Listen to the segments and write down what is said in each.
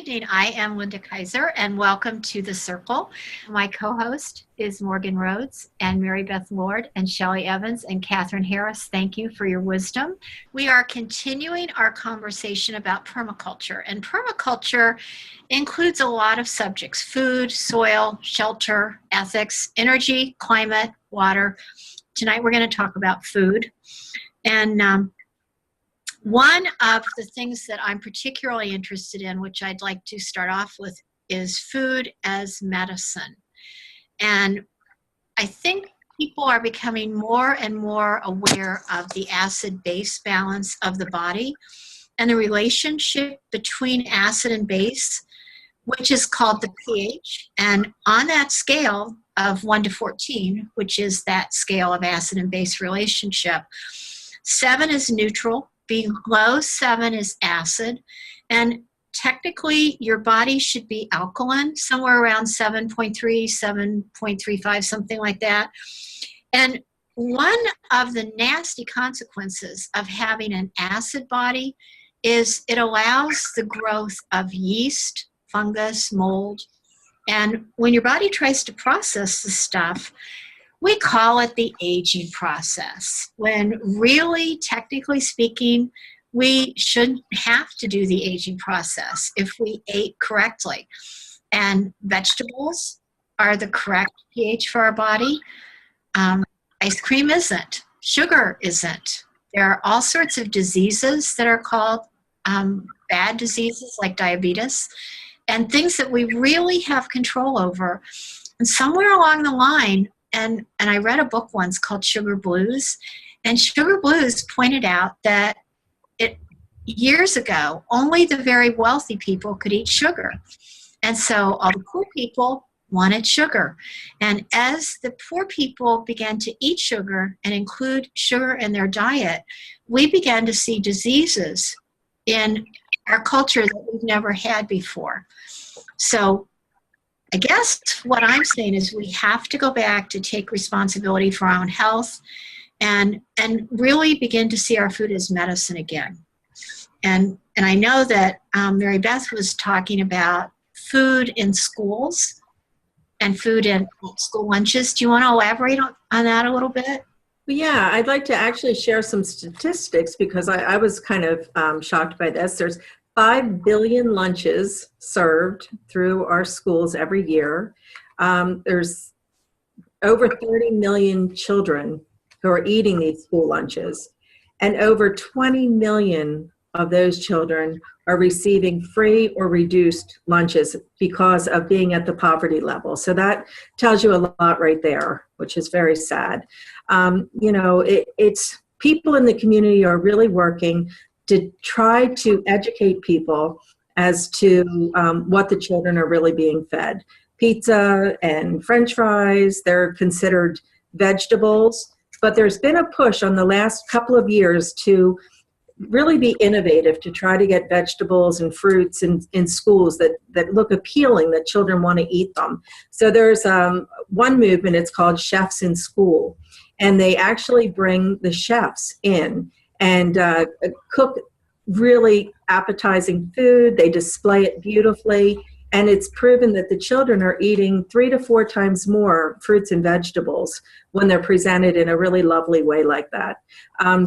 evening. I am Linda Kaiser, and welcome to The Circle. My co-host is Morgan Rhodes and Mary Beth Lord and Shelley Evans and Catherine Harris. Thank you for your wisdom. We are continuing our conversation about permaculture, and permaculture includes a lot of subjects: food, soil, shelter, ethics, energy, climate, water. Tonight we're going to talk about food. And one of the things that I'm particularly interested in, which I'd like to start off with, is food as medicine. And I think people are becoming more and more aware of the acid-base balance of the body and the relationship between acid and base, which is called the pH. And on that scale of 1 to 14, which is that scale of acid and base relationship, 7 is neutral. Below 7 is acid, and technically your body should be alkaline, somewhere around 7.3, 7.35, something like that. And one of the nasty consequences of having an acid body is it allows the growth of yeast, fungus, mold. And when your body tries to process the stuff, we call it the aging process, when really, technically speaking, we shouldn't have to do the aging process if we ate correctly. And vegetables are the correct pH for our body. Ice cream isn't. Sugar isn't. There are all sorts of diseases that are called bad diseases, like diabetes, and things that we really have control over. And somewhere along the line, and I read a book once called Sugar Blues, and Sugar Blues pointed out that years ago, only the very wealthy people could eat sugar. And so all the poor people wanted sugar. And as the poor people began to eat sugar and include sugar in their diet, we began to see diseases in our culture that we've never had before. So I guess what I'm saying is we have to go back to take responsibility for our own health and really begin to see our food as medicine again. And I know that Mary Beth was talking about food in schools and food in school lunches. Do you want to elaborate on that a little bit? Yeah, I'd like to actually share some statistics because I was kind of shocked by this. There's 5 billion lunches served through our schools every year. There's over 30 million children who are eating these school lunches, and over 20 million of those children are receiving free or reduced lunches because of being at the poverty level. So that tells you a lot right there, which is very sad. It's people in the community are really working to try to educate people as to what the children are really being fed. Pizza and French fries, they're considered vegetables, but there's been a push on the last couple of years to really be innovative, to try to get vegetables and fruits in schools that look appealing, that children want to eat them. So there's one movement, it's called Chefs in School, and they actually bring the chefs in and cook really appetizing food. They display it beautifully, and it's proven that the children are eating 3 to 4 times more fruits and vegetables when they're presented in a really lovely way like that. In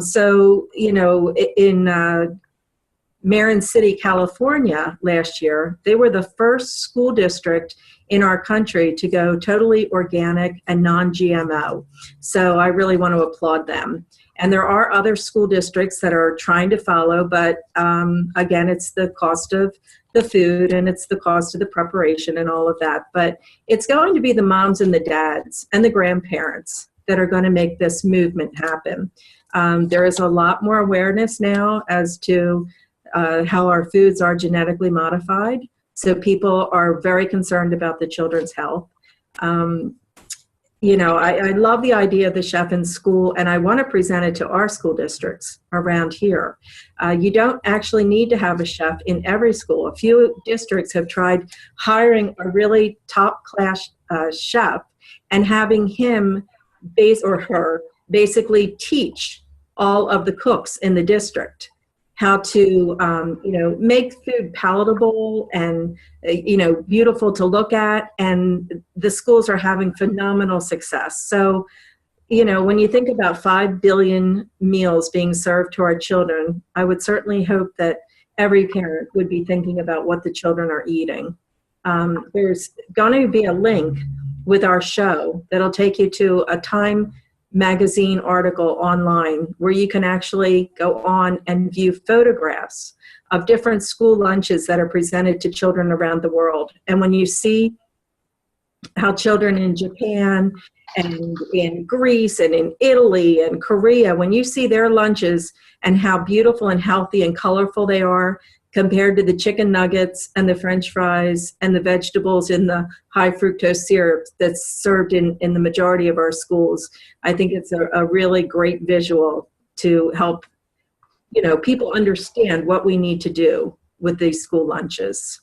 Marin City, California last year, they were the first school district in our country to go totally organic and non-GMO. So I really want to applaud them. And there are other school districts that are trying to follow, but again, it's the cost of the food and it's the cost of the preparation and all of that. But it's going to be the moms and the dads and the grandparents that are going to make this movement happen. There is a lot more awareness now as to how our foods are genetically modified. So people are very concerned about the children's health. I love the idea of the chef in school, and I want to present it to our school districts around here. You don't actually need to have a chef in every school. A few districts have tried hiring a really top-class chef and having him or her basically teach all of the cooks in the district. how to, make food palatable and, beautiful to look at. And the schools are having phenomenal success. So, when you think about 5 billion meals being served to our children, I would certainly hope that every parent would be thinking about what the children are eating. There's going to be a link with our show that'll take you to a Time magazine article online where you can actually go on and view photographs of different school lunches that are presented to children around the world. And when you see how children in Japan and in Greece and in Italy and Korea, when you see their lunches and how beautiful and healthy and colorful they are compared to the chicken nuggets and the French fries and the vegetables in the high fructose syrup that's served in the majority of our schools, I think it's a really great visual to help, people understand what we need to do with these school lunches.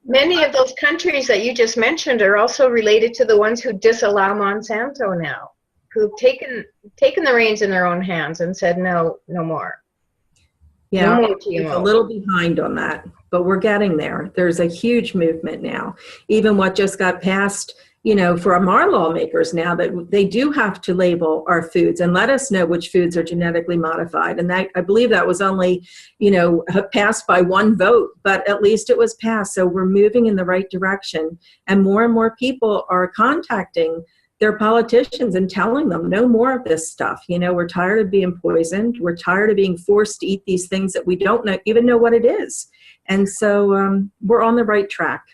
Many of those countries that you just mentioned are also related to the ones who disallow Monsanto now, who've taken the reins in their own hands and said, no more. Yeah, no more it's a little behind on that, but we're getting there. There's a huge movement now. Even what just got passed, from our lawmakers now, that they do have to label our foods and let us know which foods are genetically modified. And that, I believe that was only, passed by one vote, but at least it was passed. So we're moving in the right direction. And more people are contacting their politicians and telling them no more of this stuff. We're tired of being poisoned. We're tired of being forced to eat these things that we don't even know what it is. And so we're on the right track.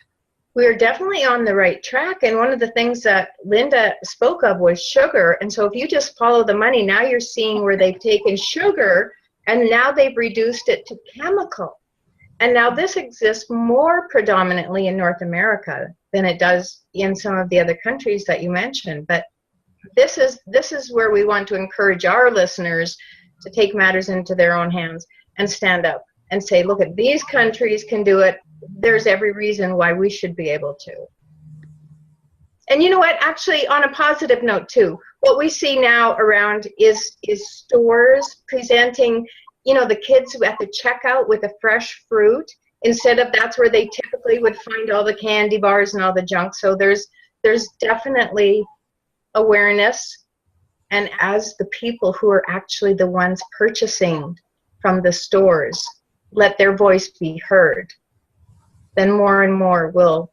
We're definitely on the right track. And one of the things that Linda spoke of was sugar. And so if you just follow the money, now you're seeing where they've taken sugar and now they've reduced it to chemical. And now this exists more predominantly in North America than it does in some of the other countries that you mentioned. But this is where we want to encourage our listeners to take matters into their own hands and stand up and say, look, at these countries can do it. There's every reason why we should be able to. And you know what? Actually, on a positive note too, what we see now around is stores presenting, the kids at the checkout with a fresh fruit, instead of that's where they typically would find all the candy bars and all the junk. So there's definitely awareness. And as the people who are actually the ones purchasing from the stores let their voice be heard, then more and more will,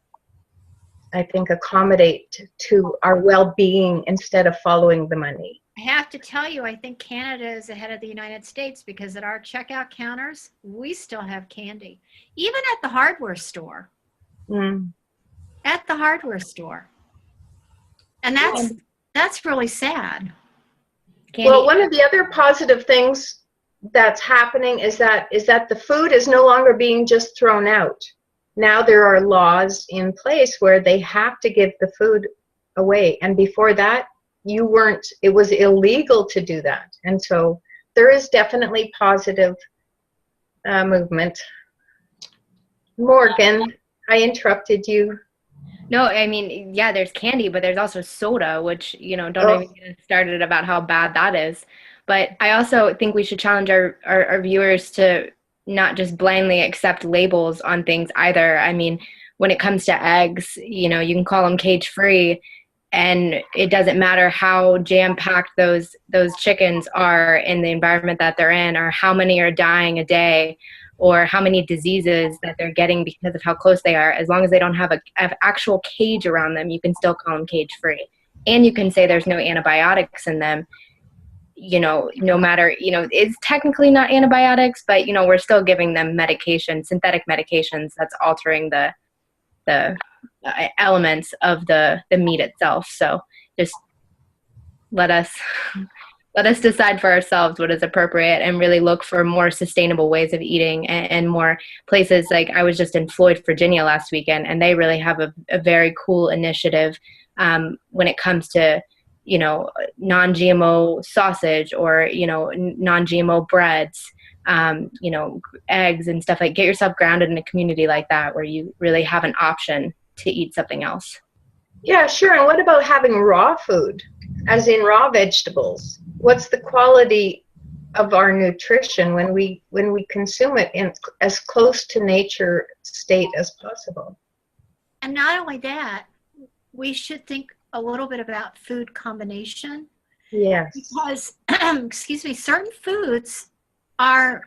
I think, accommodate to our well-being instead of following the money. I have to tell you, I think Canada is ahead of the United States because at our checkout counters, we still have candy. Even at the hardware store. At the hardware store. And that's really sad. Candy. Well, one of the other positive things that's happening is that the food is no longer being just thrown out. Now there are laws in place where they have to give the food away. And before that, it was illegal to do that. And so there is definitely positive movement. Morgan, I interrupted you. No, I mean, yeah, there's candy, but there's also soda, which, don't even get started about how bad that is. But I also think we should challenge our viewers to not just blindly accept labels on things either. I mean, when it comes to eggs, you can call them cage-free, and it doesn't matter how jam-packed those chickens are in the environment that they're in, or how many are dying a day, or how many diseases that they're getting because of how close they are. As long as they don't have an actual cage around them, you can still call them cage-free. And you can say there's no antibiotics in them. No matter, it's technically not antibiotics, but, we're still giving them medication, synthetic medications that's altering the elements of the meat itself. So just let us decide for ourselves what is appropriate and really look for more sustainable ways of eating and more places. Like I was just in Floyd, Virginia last weekend, and they really have a very cool initiative when it comes to non-GMO sausage or, non-GMO breads, eggs and stuff. Like, get yourself grounded in a community like that where you really have an option to eat something else. Yeah, sure. And what about having raw food, as in raw vegetables? What's the quality of our nutrition when we consume it in as close to nature state as possible. And not only that, we should think a little bit about food combination. Yes. Because, excuse me, certain foods are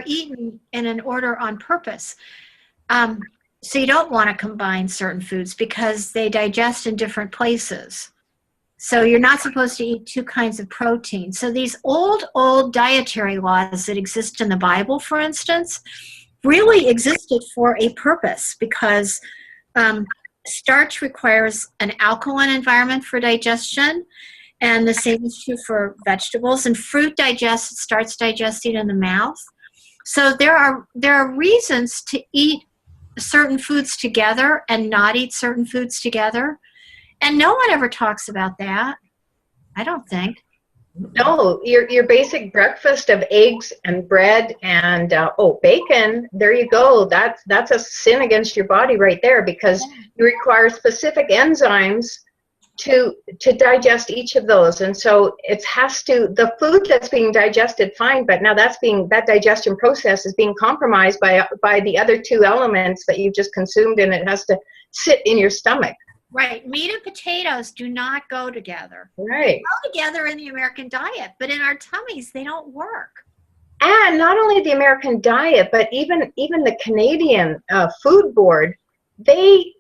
eaten in an order on purpose. So you don't want to combine certain foods because they digest in different places. So you're not supposed to eat two kinds of protein. So these old dietary laws that exist in the Bible, for instance, really existed for a purpose because starch requires an alkaline environment for digestion, and the same is true for vegetables. And fruit starts digesting in the mouth. So there are reasons to eat certain foods together and not eat certain foods together. And no one ever talks about that, I don't think. No, your basic breakfast of eggs and bread and bacon. There you go. That's a sin against your body right there, because you require specific enzymes to digest each of those. And so the food that's being digested fine, but now that digestion process is being compromised by the other two elements that you've just consumed, and it has to sit in your stomach. Right. Meat and potatoes do not go together. Right. They go together in the American diet, but in our tummies, they don't work. And not only the American diet, but even the Canadian Food Board, they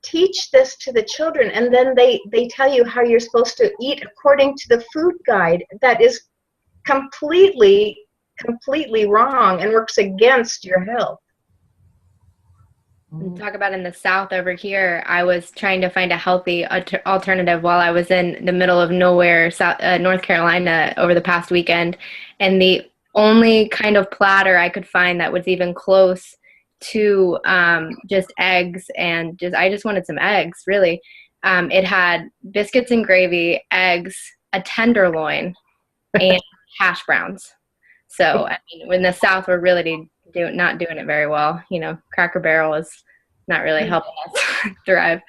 teach this to the children, and then they tell you how you're supposed to eat according to the food guide. That is completely wrong and works against your health. Talk about in the South over here, I was trying to find a healthy alternative while I was in the middle of nowhere, North Carolina, over the past weekend. And the only kind of platter I could find that was even close to just eggs, and I just wanted some eggs, really. It had biscuits and gravy, eggs, a tenderloin, and hash browns. So, I mean, in the South, we're really not doing it very well. You know, Cracker Barrel is not really helping us thrive.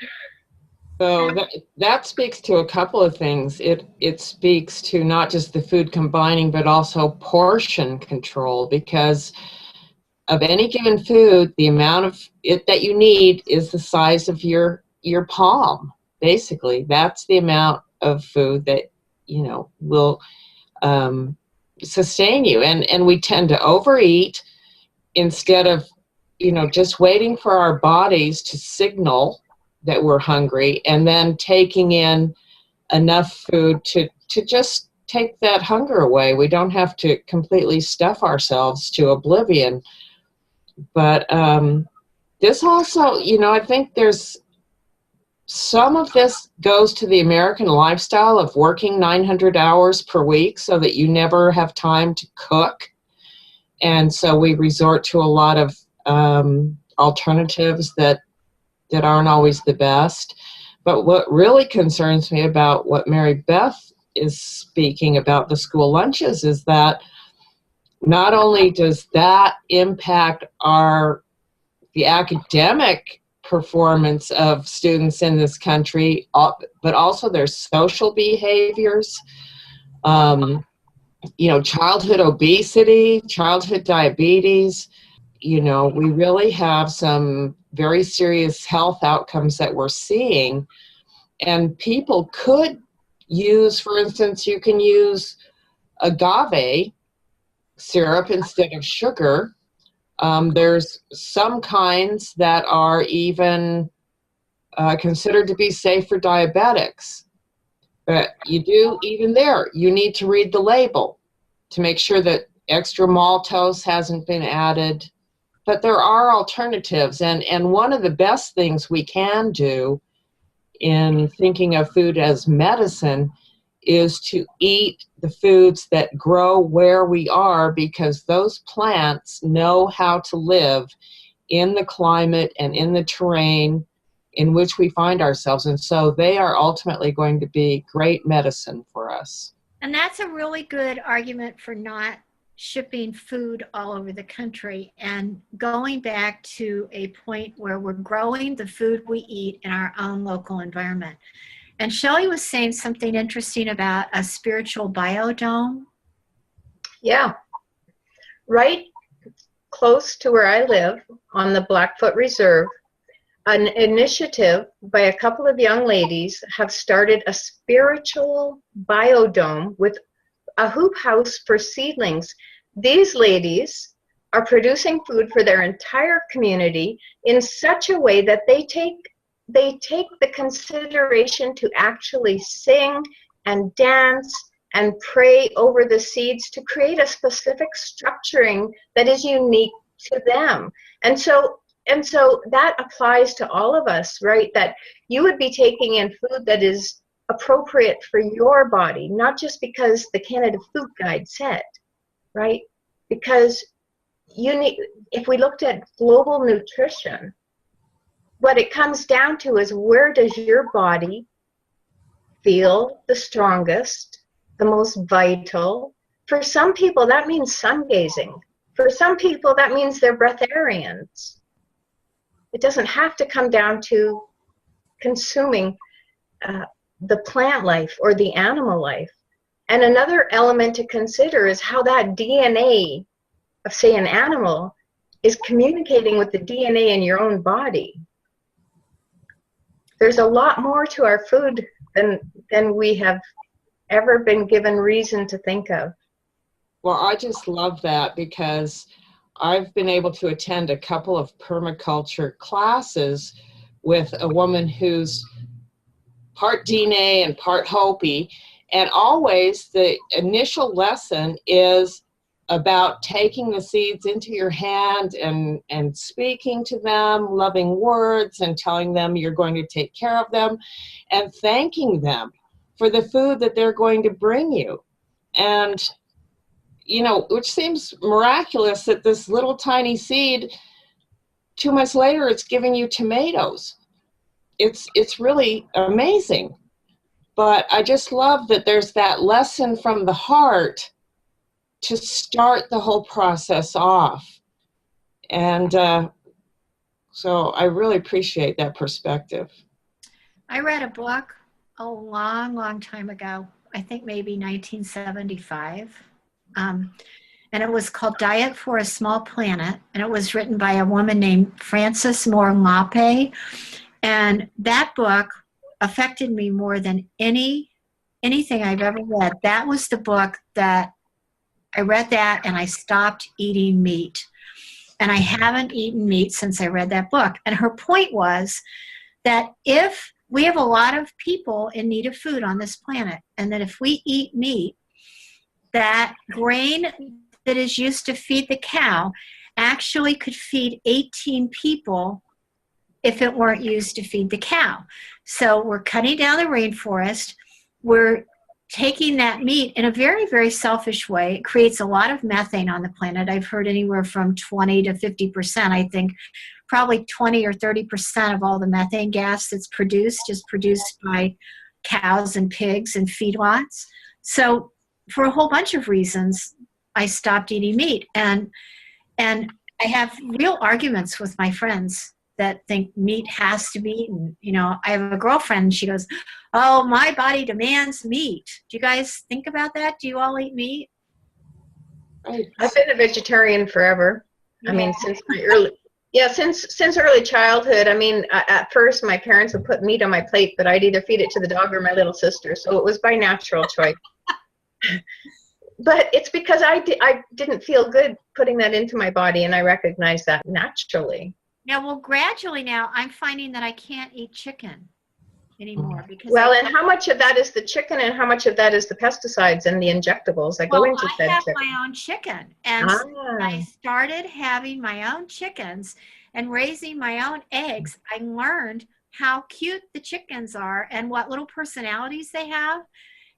So that speaks to a couple of things. It speaks to not just the food combining, but also portion control, because of any given food, the amount of it that you need is the size of your palm. Basically, that's the amount of food that, will sustain you. And we tend to overeat instead of, just waiting for our bodies to signal that we're hungry, and then taking in enough food to just take that hunger away. We don't have to completely stuff ourselves to oblivion. But this also, I think there's some of this goes to the American lifestyle of working 900 hours per week so that you never have time to cook. And so we resort to a lot of alternatives that aren't always the best. But what really concerns me about what Mary Beth is speaking about, the school lunches, is that not only does that impact the academic performance of students in this country, but also their social behaviors, childhood obesity, childhood diabetes. We really have some very serious health outcomes that we're seeing. And people could use, for instance, you can use agave syrup instead of sugar. There's some kinds that are even considered to be safe for diabetics. But even there, you need to read the label to make sure that extra maltose hasn't been added. But there are alternatives, and one of the best things we can do in thinking of food as medicine is to eat the foods that grow where we are, because those plants know how to live in the climate and in the terrain in which we find ourselves. And so they are ultimately going to be great medicine for us. And that's a really good argument for not shipping food all over the country and going back to a point where we're growing the food we eat in our own local environment. And Shelley was saying something interesting about a spiritual biodome. Yeah. Right close to where I live on the Blackfoot Reserve, an initiative by a couple of young ladies have started a spiritual biodome with a hoop house for seedlings. These ladies are producing food for their entire community in such a way that they take the consideration to actually sing and dance and pray over the seeds to create a specific structuring that is unique to them. And so that applies to all of us, right? That you would be taking in food that is appropriate for your body, not just because the Canada Food Guide said, right? Because if we looked at global nutrition, what it comes down to is, where does your body feel the strongest, the most vital? For some people, that means sun gazing. For some people, that means they're breatharians. It doesn't have to come down to consuming the plant life or the animal life. And another element to consider is how that DNA of, say, an animal is communicating with the DNA in your own body. There's a lot more to our food than we have ever been given reason to think of. Well, I just love that, because I've been able to attend a couple of permaculture classes with a woman who's part DNA and part Hopi, and always the initial lesson is about taking the seeds into your hand and speaking to them loving words and telling them you're going to take care of them and thanking them for the food that they're going to bring you. And, you know, which seems miraculous that this little tiny seed, 2 months later, it's giving you tomatoes. It's really amazing. But I just love that there's that lesson from the heart to start the whole process off. And so I really appreciate that perspective. I read a book a long, long time ago, I think maybe 1975. And it was called Diet for a Small Planet. And it was written by a woman named Frances Moore Lape. And that book affected me more than anything I've ever read. That was the book that I read, that and I stopped eating meat. And I haven't eaten meat since I read that book. And her point was that if we have a lot of people in need of food on this planet, and that if we eat meat, that grain that is used to feed the cow actually could feed 18 people if it weren't used to feed the cow. So we're cutting down the rainforest. We're taking that meat in a very, very selfish way. It creates a lot of methane on the planet. I've heard anywhere from 20 to 50%. I think probably 20 or 30% of all the methane gas that's produced is produced by cows and pigs and feedlots. So for a whole bunch of reasons, I stopped eating meat. And I have real arguments with my friends that think meat has to be eaten. You know, I have a girlfriend, and she goes, "Oh, my body demands meat." Do you guys think about that? Do you all eat meat? I've been a vegetarian forever. I mean, since early childhood. I mean, at first my parents would put meat on my plate, but I'd either feed it to the dog or my little sister. So it was by natural choice. But it's because I didn't feel good putting that into my body, and I recognize that naturally. Yeah, well, gradually now I'm finding that I can't eat chicken anymore. Because and how much of that is the chicken and how much of that is the pesticides and the injectables that go into I that have chicken? my own chicken, and I started having my own chickens and raising my own eggs. I learned how cute the chickens are and what little personalities they have.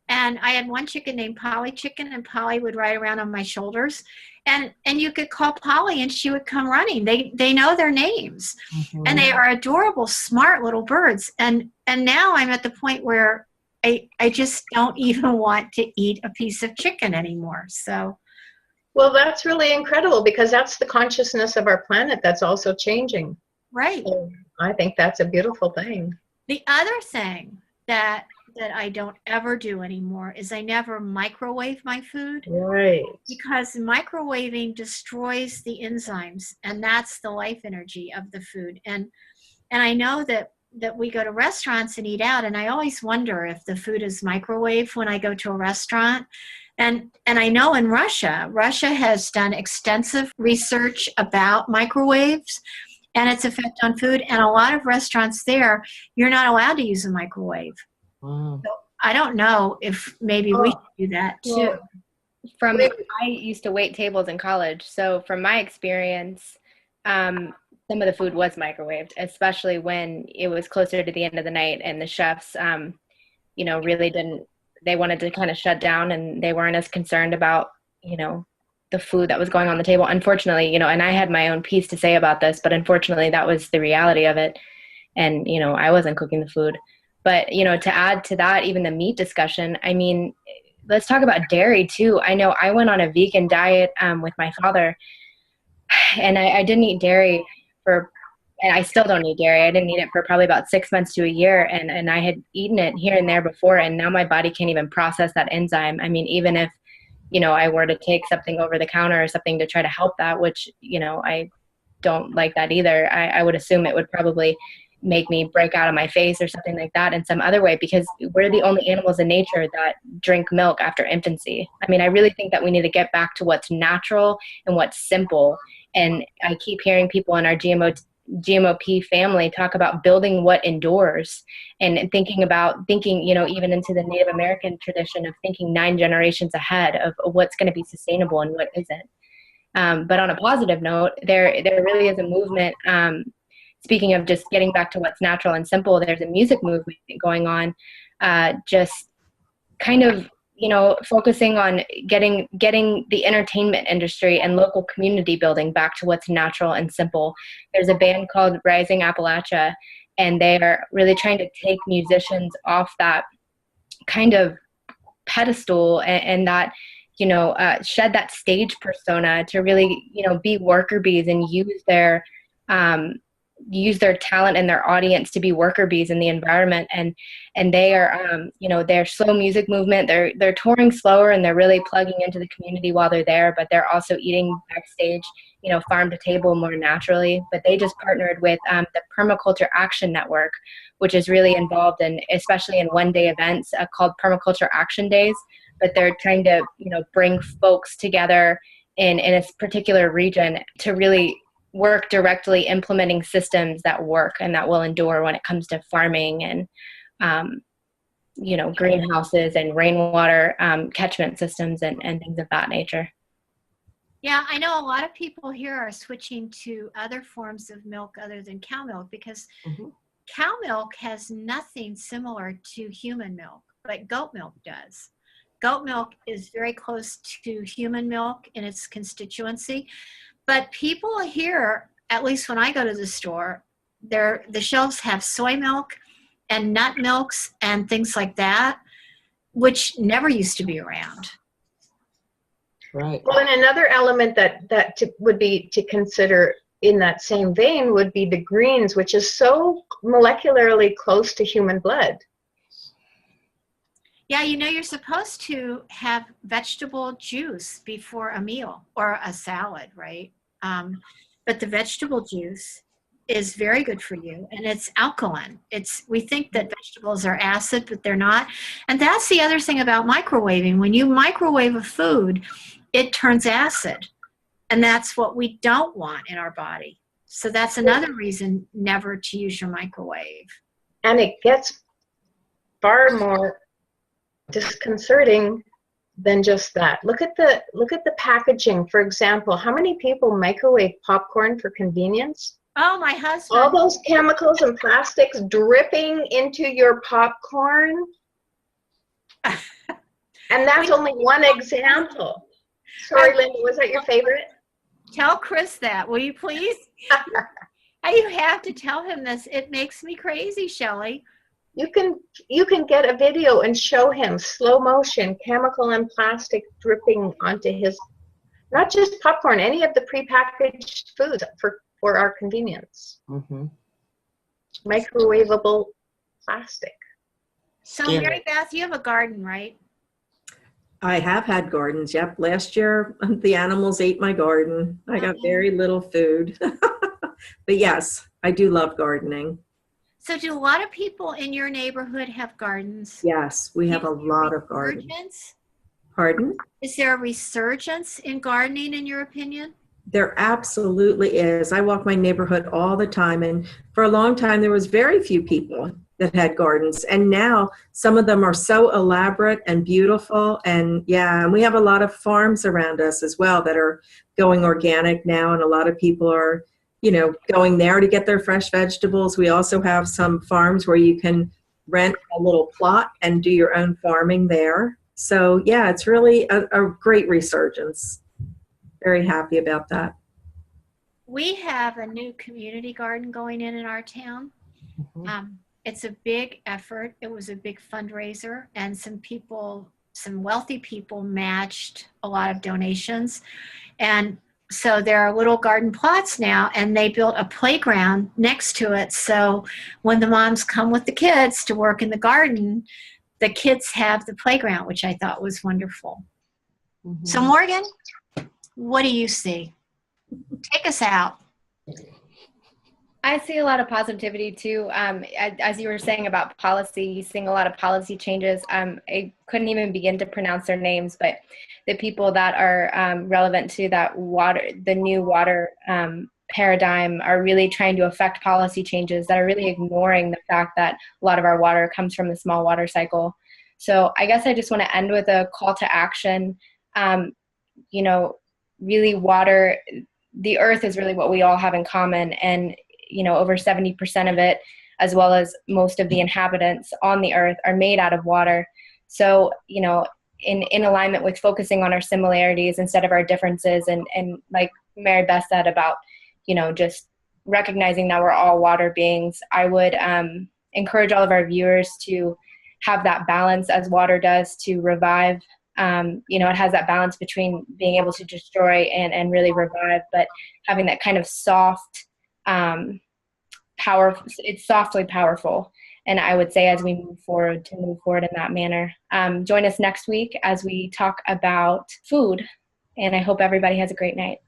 And I had one chicken named Polly Chicken, and Polly would ride around on my shoulders. And you could call Polly, and she would come running. They know their names. Mm-hmm. And they are adorable, smart little birds. And now I'm at the point where I just don't even want to eat a piece of chicken anymore. So, well, that's really incredible, because that's the consciousness of our planet that's also changing. Right. So I think that's a beautiful thing. The other thing that that I don't ever do anymore is I never microwave my food, Right. because microwaving destroys the enzymes, and that's the life energy of the food. And I know that we go to restaurants and eat out, and I always wonder if the food is microwaved when I go to a restaurant. And I know in Russia has done extensive research about microwaves and its effect on food. And a lot of restaurants there, you're not allowed to use a microwave. Wow. So I don't know if maybe we should do that too. I used to wait tables in college, so from my experience, some of the food was microwaved, especially when it was closer to the end of the night and the chefs, really they wanted to kind of shut down, and they weren't as concerned about, the food that was going on the table. Unfortunately, and I had my own piece to say about this, but unfortunately that was the reality of it. And, I wasn't cooking the food. But, to add to that, even the meat discussion, I mean, let's talk about dairy too. I know I went on a vegan diet with my father, and I didn't eat dairy and I still don't eat dairy. I didn't eat it for probably about 6 months to a year. And I had eaten it here and there before, and now my body can't even process that enzyme. I mean, even if, I were to take something over the counter or something to try to help that, which, I don't like that either. I would assume it would probably make me break out of my face or something like that in some other way, because we're the only animals in nature that drink milk after infancy. I mean, I really think that we need to get back to what's natural and what's simple. And I keep hearing people in our GMOP family talk about building what endures, and thinking, even into the Native American tradition of thinking 9 generations ahead of what's going to be sustainable and what isn't. But on a positive note, there really is a movement. Speaking of just getting back to what's natural and simple, there's a music movement going on, just kind of, focusing on getting the entertainment industry and local community building back to what's natural and simple. There's a band called Rising Appalachia, and they are really trying to take musicians off that kind of pedestal and that, shed that stage persona to really, be worker bees and use their talent and their audience to be worker bees in the environment. And they are, their slow music movement, they're touring slower, and they're really plugging into the community while they're there, but they're also eating backstage, farm to table more naturally. But they just partnered with the Permaculture Action Network, which is really involved in, especially in one-day events called Permaculture Action Days. But they're trying to, bring folks together in a particular region to really work directly implementing systems that work and that will endure when it comes to farming and, greenhouses and rainwater catchment systems and things of that nature. Yeah, I know a lot of people here are switching to other forms of milk other than cow milk, because cow milk has nothing similar to human milk, but goat milk does. Goat milk is very close to human milk in its constituency. But people here, at least when I go to the store, the shelves have soy milk and nut milks and things like that, which never used to be around. Right. Well, and another element would be to consider in that same vein would be the greens, which is so molecularly close to human blood. Yeah, you're supposed to have vegetable juice before a meal or a salad, right? But the vegetable juice is very good for you, and it's alkaline. We think that vegetables are acid, but they're not. And that's the other thing about microwaving. When you microwave a food, it turns acid, and that's what we don't want in our body. So that's another reason never to use your microwave. And it gets far more disconcerting than just that. Look at the packaging. For example, how many people microwave popcorn for convenience? Oh, my husband. All those chemicals and plastics dripping into your popcorn. And that's only one example. Sorry, Linda, was that your favorite? Tell Chris that, will you please? You have to tell him this. It makes me crazy, Shelley. You can get a video and show him slow motion chemical and plastic dripping onto his, not just popcorn, any of the prepackaged foods for our convenience. Microwavable plastic. So Scary. Mary Beth, you have a garden, right? I have had gardens. Yep. Last year, the animals ate my garden. I got very little food. But yes, I do love gardening. So do a lot of people in your neighborhood have gardens? Yes, we have a Is there lot of gardens. resurgence? Pardon? Is there a resurgence in gardening, in your opinion? There absolutely is. I walk my neighborhood all the time, and for a long time there was very few people that had gardens, and now some of them are so elaborate and beautiful. And yeah, and we have a lot of farms around us as well that are going organic now, and a lot of people are, going there to get their fresh vegetables. We also have some farms where you can rent a little plot and do your own farming there. So yeah, it's really a great resurgence. Very happy about that. We have a new community garden going in our town. It's a big effort. It was a big fundraiser, and some wealthy people matched a lot of donations. And so there are little garden plots now, and they built a playground next to it. So when the moms come with the kids to work in the garden, the kids have the playground, which I thought was wonderful. So Morgan, what do you see? Take us out. I see a lot of positivity too. As you were saying about policy, seeing a lot of policy changes. I couldn't even begin to pronounce their names, but the people that are relevant to the new water paradigm are really trying to affect policy changes that are really ignoring the fact that a lot of our water comes from the small water cycle. So I guess I just want to end with a call to action. Really water, the earth is really what we all have in common, and over 70% of it, as well as most of the inhabitants on the earth, are made out of water. So, in alignment with focusing on our similarities instead of our differences, and like Mary Beth said about, just recognizing that we're all water beings, I would encourage all of our viewers to have that balance as water does, to revive. It has that balance between being able to destroy and really revive, but having that kind of soft, powerful. It's softly powerful. And I would say as we move forward in that manner. Join us next week as we talk about food. And I hope everybody has a great night.